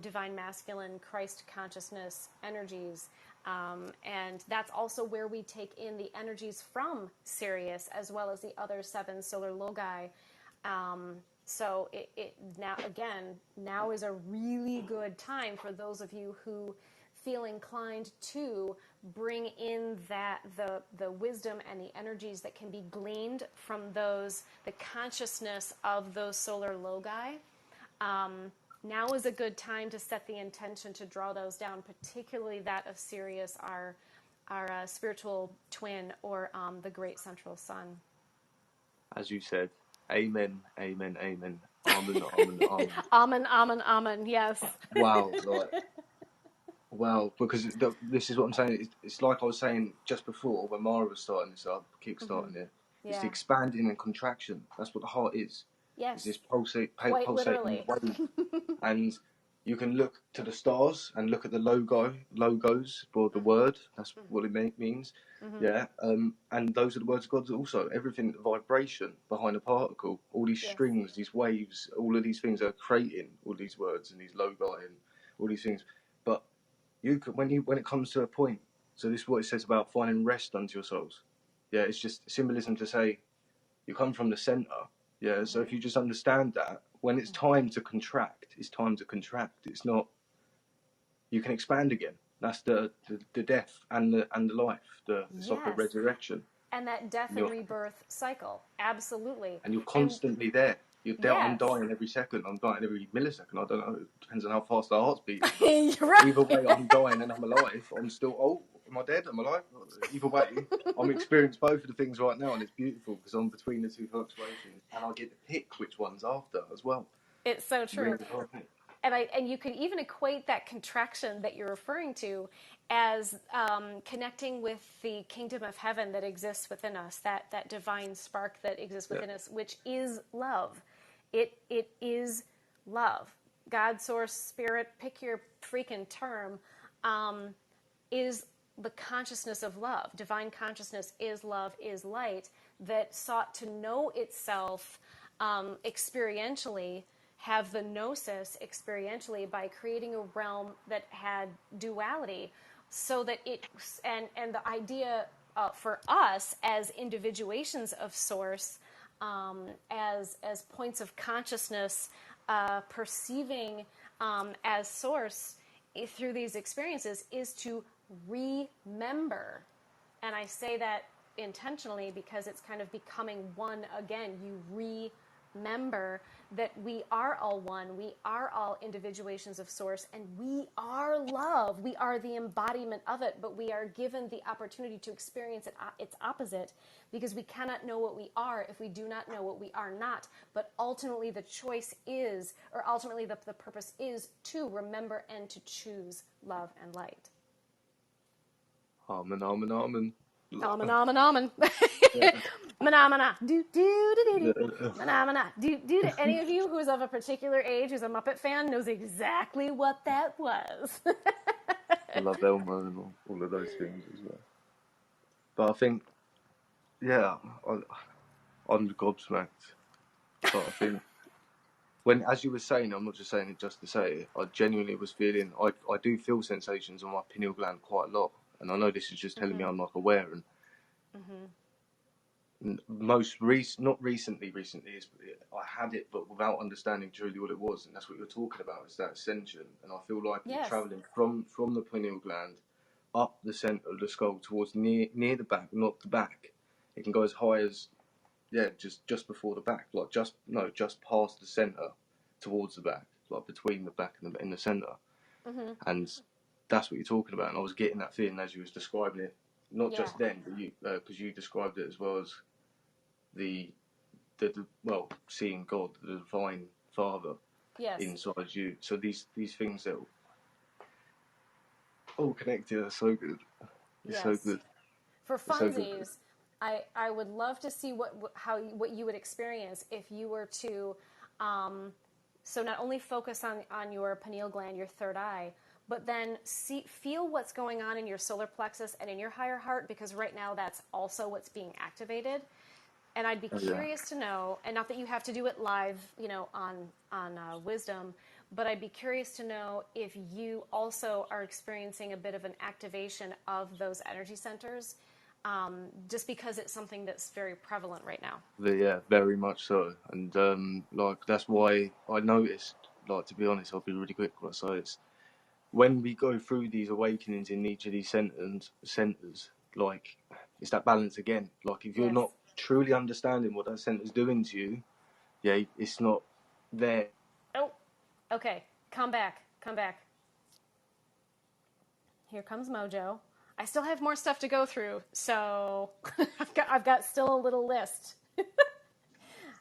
divine masculine, Christ consciousness energies. And that's also where we take in the energies from Sirius, as well as the other 7 solar logi. So now is a really good time for those of you who feel inclined to bring in the wisdom and the energies that can be gleaned from the consciousness of those solar logi. Now is a good time to set the intention to draw those down, particularly that of Sirius, our spiritual twin, or the great central sun. As you said, amen, amen, amen, amen, amen, amen. Amen, amen, amen, yes. Wow, wow, because this is what I'm saying. It's like I was saying just before when Mara was starting this up, kickstarting it. It's the expanding and contraction. That's what the heart is. Yes. It's this Quite pulsating literally. wave. And you can look to the stars and look at the logos for the word. That's what it means. Yeah. And those are the words of God also. Everything, the vibration behind a particle, all these strings, these waves, all of these things are creating all these words and these logi and all these things. But you can, when it comes to a point, so this is what it says about finding rest unto your souls. Yeah, it's just symbolism to say you come from the center. Yeah, so if you just understand that, when it's time to contract, it's time to contract. It's not, you can expand again. That's the death and the life. It's like a resurrection. And that death and rebirth cycle, absolutely. And you're constantly there. I'm dying every second. I'm dying every millisecond. I don't know. It depends on how fast our heart's beating. Right. Either way, I'm dying and I'm alive. I'm still, am I dead? Am I alive? Either way, I'm experiencing both of the things right now, and it's beautiful because I'm between the two fluctuations, and I get to pick which one's after as well. It's so true. Really, and you could even equate that contraction that you're referring to as connecting with the kingdom of heaven that exists within us, that divine spark that exists within us, which is love. It is love. God, source, spirit, pick your freaking term, is the consciousness of love. Divine consciousness is love, is light, that sought to know itself experientially, have the gnosis experientially by creating a realm that had duality, so that and the idea for us as individuations of source, as points of consciousness, perceiving as source through these experiences, is to remember. And I say that intentionally because it's kind of becoming one again. You remember that we are all one, we are all individuations of source, and we are love. We are the embodiment of it, but we are given the opportunity to experience its opposite, because we cannot know what we are if we do not know what we are not. But ultimately the choice is, or ultimately the purpose is, to remember and to choose love and light. Amen, amen, amen. Amen, amen, amen. Mana, do, do, do, do. Mana, do, do. Any of you who's of a particular age, who's a Muppet fan, knows exactly what that was. I love Elmo and all of those things as well. But I think, I'm gobsmacked. But I think, as you were saying, I'm not just saying it just to say it, I genuinely was feeling, I do feel sensations on my pineal gland quite a lot. And I know this is just telling me I'm like aware, and not recently is I had it, but without understanding truly what it was, and that's what you're talking about. It's that ascension, and I feel like you're traveling from the pineal gland up the center of the skull towards near the back, not the back. It can go as high as just before the back, like just past the center towards the back, like between the back and the center, and that's what you're talking about. And I was getting that feeling as you was describing it, not just then, but you, because you described it as well as the seeing God, the divine Father inside you. So these things that all connected are so good. It's so good. For funsies, I would love to see what you would experience if you were to So not only focus on your pineal gland, your third eye, but then feel what's going on in your solar plexus and in your higher heart, because right now that's also what's being activated. And I'd be Oh, yeah. curious to know, and not that you have to do it live, on Wisdom, but I'd be curious to know if you also are experiencing a bit of an activation of those energy centers, just because it's something that's very prevalent right now. Yeah, very much so. And like that's why I noticed. Like, to be honest, I'll be really quick. So it's when we go through these awakenings in each of these centers, like it's that balance again. Like if you're Yes. not truly understanding what that center's doing to you, yeah, it's not there. Oh, okay. Come back. Come back. Here comes Mojo. I still have more stuff to go through, so I've got still a little list.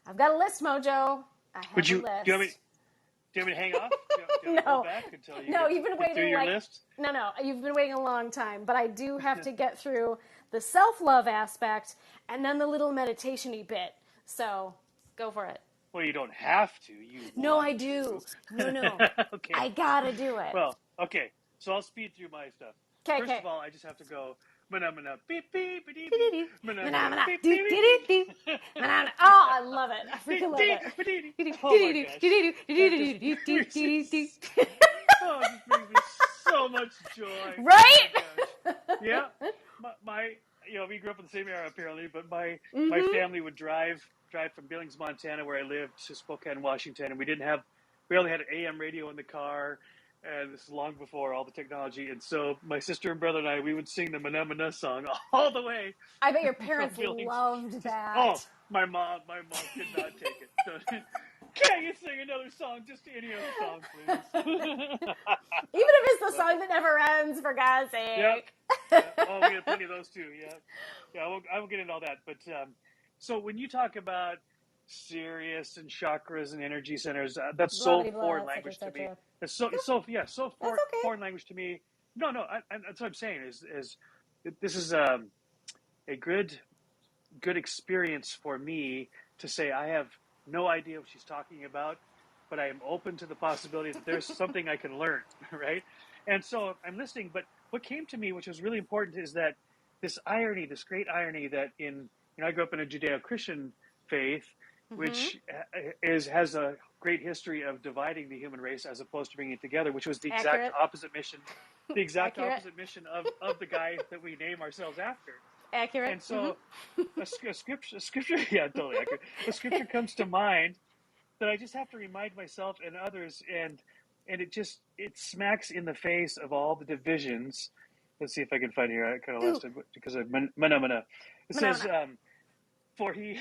I've got a list, Mojo. I have Would a you? list. Do you want me to hang off? Do you want me to No. hold back until you No, get, you've been get through waiting your like list? no, you've been waiting a long time, but I do have to get through the self-love aspect and then the little meditation-y bit. So, go for it. Well, you don't have to. You No, want I do. to. No. Okay. I gotta do it. Well, okay. So I'll speed through my stuff. Okay, First okay. of all, I just have to go. Mana mana beep beep beep beep. Mana mana Mana, beep do, beep do, do, beep. do. Mana. Oh, I love it. I Beep freaking love beep it. beep beep. Oh my gosh, that just brings me. Oh, it just brings me so much joy. Right? Oh my gosh. Yeah. My we grew up in the same area apparently, but my Mm-hmm. family would drive from Billings, Montana, where I lived, to Spokane, Washington, and we only had an AM radio in the car, and this is long before all the technology. And so my sister and brother and I, we would sing the Mana Mana song all the way I bet your from parents Billings. loved Just that. my mom could not take it. So, can't you sing another song? Just any other song, please. Even if it's the But song that never ends, for God's yeah, sake. yeah. Oh, we have plenty of those too. Yeah, yeah. I won't get into all that. But so when you talk about Sirius and chakras and energy centers, that's Blah, so blah, blah, foreign et cetera, et language to me. cetera. It's so yeah, so That's okay. foreign language to me. No, that's what I'm saying. Is this is a good experience for me to say I have no idea what she's talking about, but I am open to the possibility that there's something I can learn, right? And so I'm listening, but what came to me, which was really important, is that this irony, this great irony that I grew up in a Judeo-Christian faith, Mm-hmm. which has a great history of dividing the human race as opposed to bringing it together, which was the exact Accurate. opposite mission, Accurate. of the guy that we name ourselves after. Accurate. And so a scripture, yeah, totally accurate. A scripture comes to mind that I just have to remind myself and others, and it smacks in the face of all the divisions. Let's see if I can find here. I kind of Ooh. lost it because of mana. It says, Manana. for he,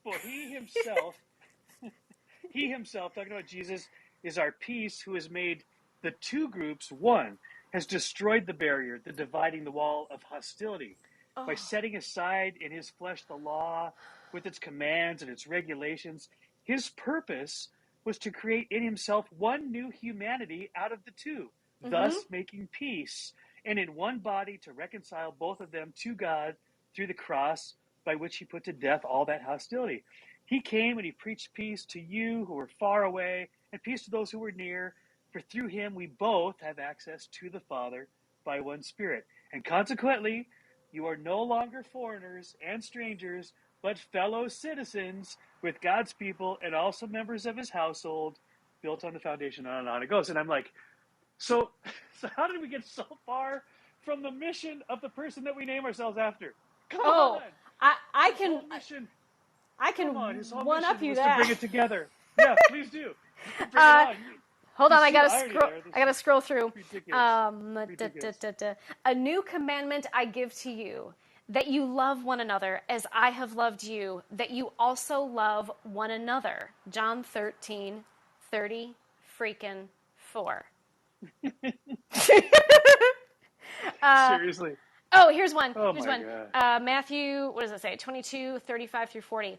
for he himself, talking about Jesus, is our peace, who has made the two groups one, has destroyed the barrier, the dividing the wall of hostility, by Oh. setting aside in his flesh the law with its commands and its regulations. His purpose was to create in himself one new humanity out of the two, Mm-hmm. thus making peace, and in one body to reconcile both of them to God through the cross, by which he put to death all that hostility. He came and he preached peace to you who were far away, and peace to those who were near, for through him we both have access to the Father by one Spirit. And consequently, you are no longer foreigners and strangers, but fellow citizens with God's people and also members of his household, built on the foundation, on and on it goes. And I'm like, so how did we get so far from the mission of the person that we name ourselves after? Come on. Oh. I His can whole mission, I come on, his whole can one up mission you was to bring that. it together. Yeah, please do. Bring it on. Hold You on, I see the gotta irony scroll. there. This I gotta is scroll through. ridiculous. A new commandment I give to you, that you love one another as I have loved you, that you also love one another. John 13:30 freaking 4. Seriously. Oh, here's one. Oh Here's my one. God. Matthew, what does it say? 22:35 through 40.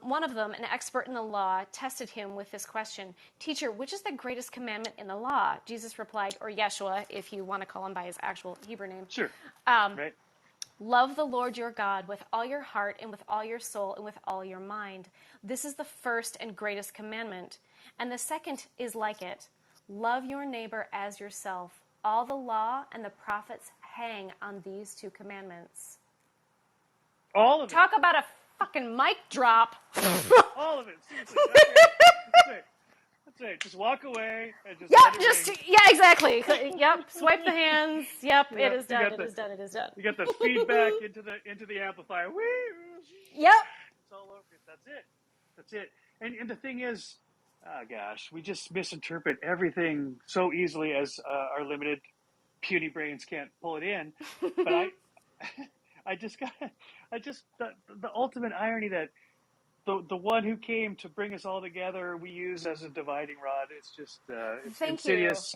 One of them, an expert in the law, tested him with this question: Teacher, which is the greatest commandment in the law? Jesus replied, or Yeshua, if you want to call him by his actual Hebrew name. Sure. Right. Love the Lord your God with all your heart and with all your soul and with all your mind. This is the first and greatest commandment. And the second is like it. Love your neighbor as yourself. All the law and the prophets hang on these two commandments. All of it. Talk about a fucking mic drop. All of it. Seriously. That's it. That's it. Just walk away and just let it ring. Yeah, exactly. Yep. Swipe the hands. Yep. Yeah, It is done. It is done. It is done. You get the feedback into the amplifier. Woo! Yep. It's all over. That's it. That's it. And the thing is, oh gosh, we just misinterpret everything so easily as our limited, puny brains can't pull it in. But the ultimate irony that the one who came to bring us all together we use as a dividing rod. It's just it's Thank insidious.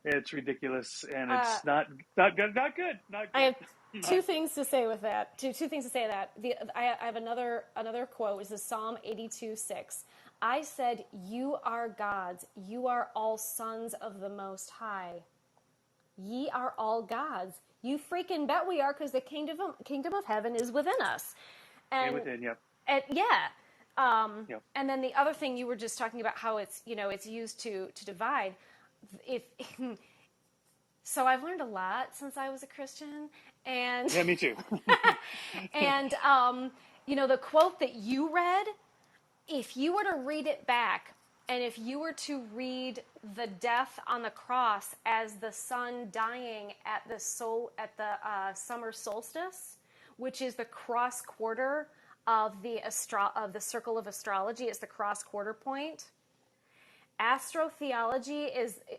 It's ridiculous, and it's not good. Not good. I have two things to say with that. Two things to say that. I have another quote. This is Psalm 82:6. I said, "You are gods. You are all sons of the Most High. Ye are all gods." You freaking bet we are, because the kingdom of heaven is within us. And within, yep. Yeah. Yep. And then the other thing you were just talking about, how it's used to divide. So I've learned a lot since I was a Christian, and Yeah, me too. and the quote that you read, if you were to read it back, and if you were to read the death on the cross as the sun dying at the summer solstice, which is the cross quarter of the circle of astrology, it's the cross quarter point. Astrotheology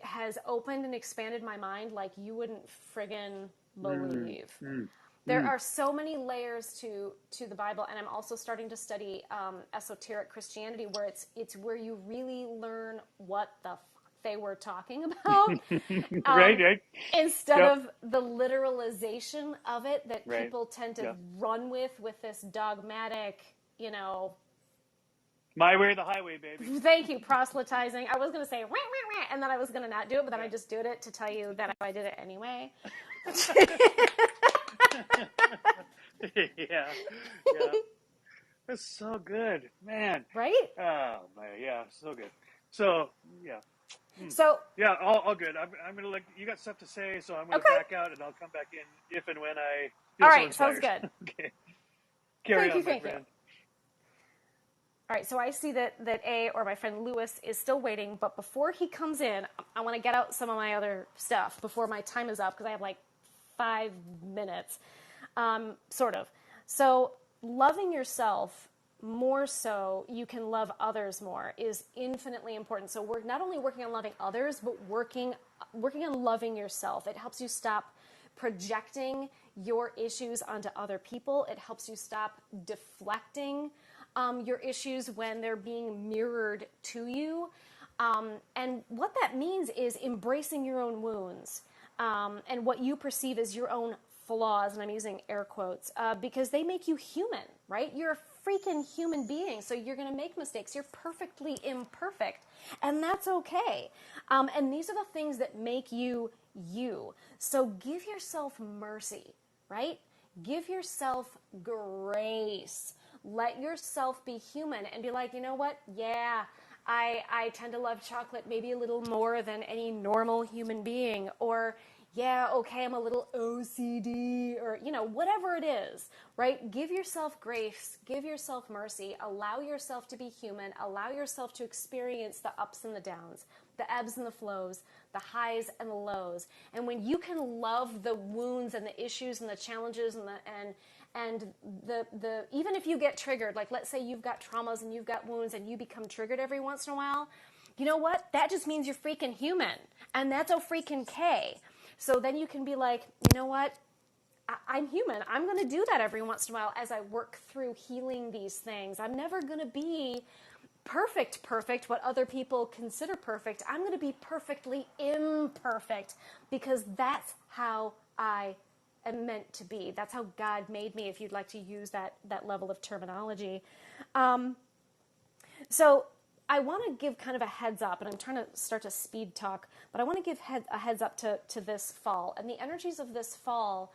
has opened and expanded my mind like you wouldn't friggin' believe. There are so many layers to the Bible, and I'm also starting to study esoteric Christianity, where it's where you really learn what the fuck they were talking about, Right. instead Yep. of the literalization of it that Right. people tend to Yep. run with this dogmatic, My way or the highway, baby. Thank you, proselytizing. I was going to say, wah, wah, wah, and then I was going to not do it, but then I just did it to tell you that I did it anyway. Yeah. That's so good, man. Right? Oh man, yeah, so good. So yeah. So Yeah, all good. I'm gonna you got stuff to say, so I'm gonna back out, and I'll come back in if and when I feel all so right, sounds inspired. good. Okay. Carry on, my Thank you. friend. All right, so I see that my friend Lewis is still waiting, but before he comes in, I want to get out some of my other stuff before my time is up, because I have like 5 minutes, sort of. So loving yourself more so you can love others more is infinitely important. So we're not only working on loving others, but working on loving yourself. It helps you stop projecting your issues onto other people. It helps you stop deflecting your issues when they're being mirrored to you. And what that means is embracing your own wounds and what you perceive as your own flaws, and I'm using air quotes, because they make you human, right? You're a freaking human being, so you're going to make mistakes. You're perfectly imperfect, and that's okay. And these are the things that make you you. So give yourself mercy, right? Give yourself grace. Let yourself be human and be like, you know what? Yeah, I tend to love chocolate maybe a little more than any normal human being. Or, yeah, okay, I'm a little OCD, or, whatever it is, right? Give yourself grace. Give yourself mercy. Allow yourself to be human. Allow yourself to experience the ups and the downs, the ebbs and the flows, the highs and the lows. And when you can love the wounds and the issues and the challenges and the even if you get triggered, like let's say you've got traumas and you've got wounds and you become triggered every once in a while, you know what? That just means you're freaking human, and that's a freaking K. So then you can be like, you know what? I'm human. I'm going to do that every once in a while as I work through healing these things. I'm never going to be perfect, what other people consider perfect. I'm going to be perfectly imperfect, because that's how I am meant to be. That's how God made me, if you'd like to use that level of terminology. So I want to give kind of a heads up, and I'm trying to start to speed talk, but I want to give a heads up to this fall. And the energies of this fall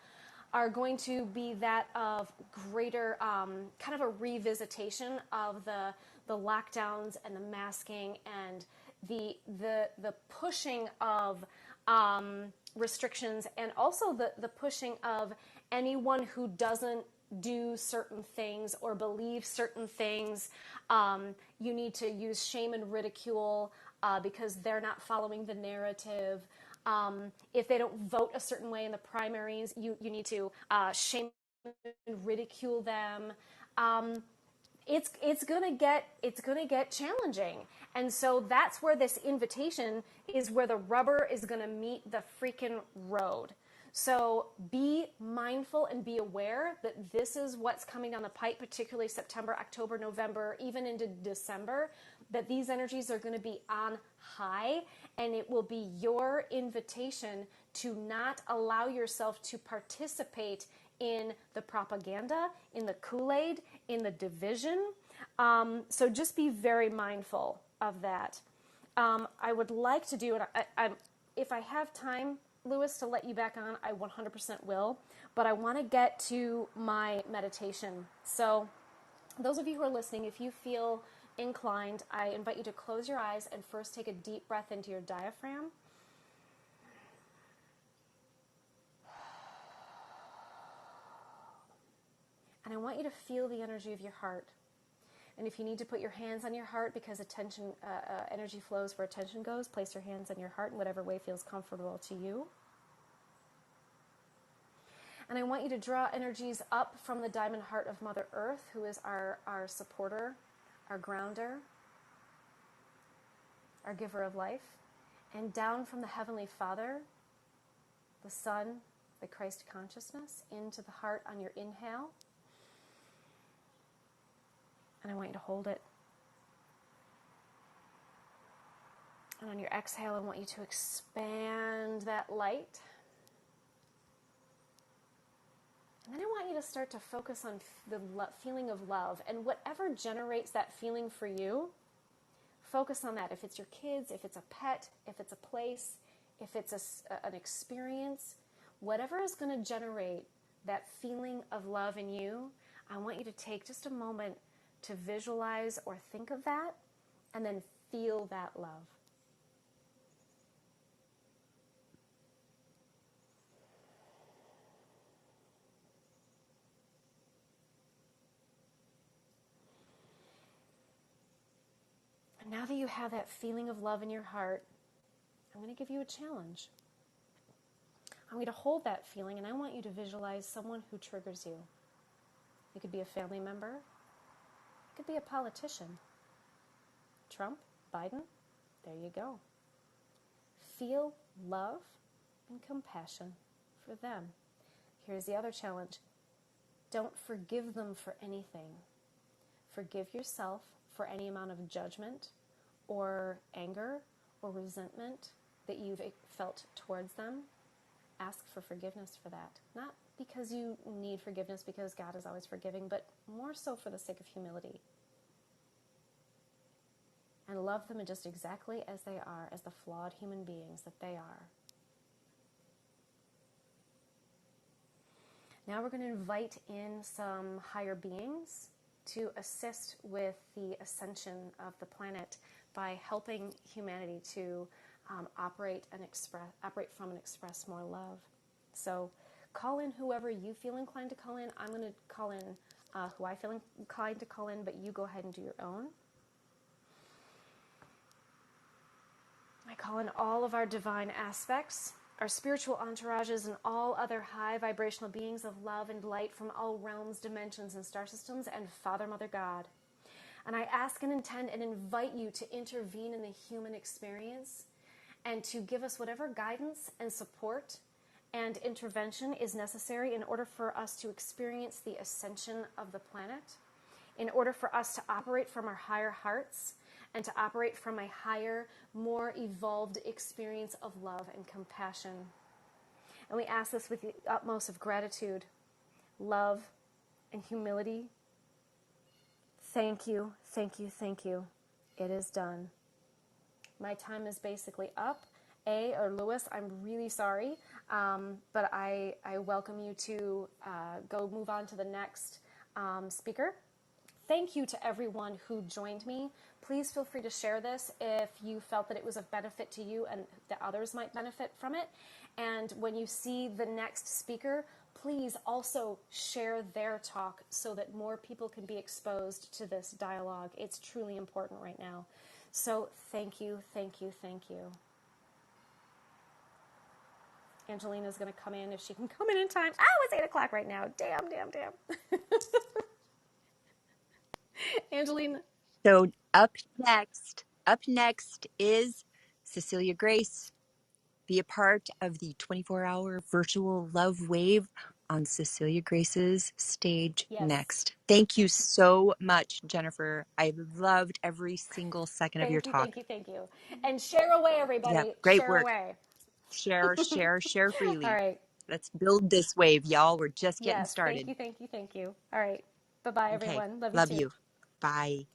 are going to be that of greater kind of a revisitation of the the lockdowns and the masking and the pushing of restrictions, and also the pushing of anyone who doesn't do certain things or believe certain things. You need to use shame and ridicule because they're not following the narrative. If they don't vote a certain way in the primaries, you need to shame and ridicule them. It's gonna get challenging, and so that's where this invitation is, where the rubber is gonna meet the freaking road. So be mindful and be aware that this is what's coming down the pipe, particularly September, October, November, even into December, that these energies are going to be on high, and it will be your invitation to not allow yourself to participate in the propaganda, in the Kool-Aid, in the division. So just be very mindful of that. I would like to do, and if I have time, Lewis, to let you back on, I 100% will, but I want to get to my meditation. So those of you who are listening, if you feel inclined, I invite you to close your eyes and first take a deep breath into your diaphragm. And I want you to feel the energy of your heart. And if you need to put your hands on your heart because attention, energy flows where attention goes, place your hands on your heart in whatever way feels comfortable to you. And I want you to draw energies up from the diamond heart of Mother Earth, who is our supporter, our grounder, our giver of life, and down from the Heavenly Father, the Son, the Christ consciousness, into the heart on your inhale. And I want you to hold it. And on your exhale, I want you to expand that light. And then I want you to start to focus on the feeling of love. And whatever generates that feeling for you, focus on that. If it's your kids, if it's a pet, if it's a place, if it's an experience, whatever is going to generate that feeling of love in you, I want you to take just a moment to visualize or think of that, and then feel that love. And now that you have that feeling of love in your heart, I'm going to give you a challenge. I'm going to hold that feeling, and I want you to visualize someone who triggers you. It could be a family member. It could be a politician. Trump, Biden, there you go. Feel love and compassion for them. Here's the other challenge. Don't forgive them for anything. Forgive yourself for any amount of judgment or anger or resentment that you've felt towards them. Ask for forgiveness for that. Not because you need forgiveness because God is always forgiving, but more so for the sake of humility. And love them just exactly as they are, as the flawed human beings that they are. Now we're going to invite in some higher beings to assist with the ascension of the planet by helping humanity to operate from and express more love. So call in whoever you feel inclined to call in. I'm going to call in who I feel inclined to call in, but you go ahead and do your own. I call in all of our divine aspects, our spiritual entourages, and all other high vibrational beings of love and light from all realms, dimensions, and star systems, and Father, Mother, God. And I ask and intend and invite you to intervene in the human experience and to give us whatever guidance and support and intervention is necessary in order for us to experience the ascension of the planet, in order for us to operate from our higher hearts and to operate from a higher, more evolved experience of love and compassion. And we ask this with the utmost of gratitude, love, and humility. Thank you, thank you, thank you. It is done. My time is basically up. Or Lewis, I'm really sorry, but I welcome you to go move on to the next speaker. thank you to everyone who joined me. Please feel free to share this if you felt that it was of benefit to you and that others might benefit from it. And when you see the next speaker, please also share their talk so that more people can be exposed to this dialogue. It's truly important right now. So thank you, thank you, thank you. Angelina's going to come in if she can come in time. Oh, it's 8 o'clock right now. Damn. Angelina. So up next is Cecilia Grace. Be a part of the 24-hour virtual love wave on Cecilia Grace's stage Yes. next. Thank you so much, Jennifer. I loved every single second of your talk. Thank you. And share away, everybody. Yep, great Share work. away. Share freely. All right. Let's build this wave, y'all. We're just getting Yes. started. Thank you. All right. Bye-bye, Okay. everyone. Love you Love too. you. Bye.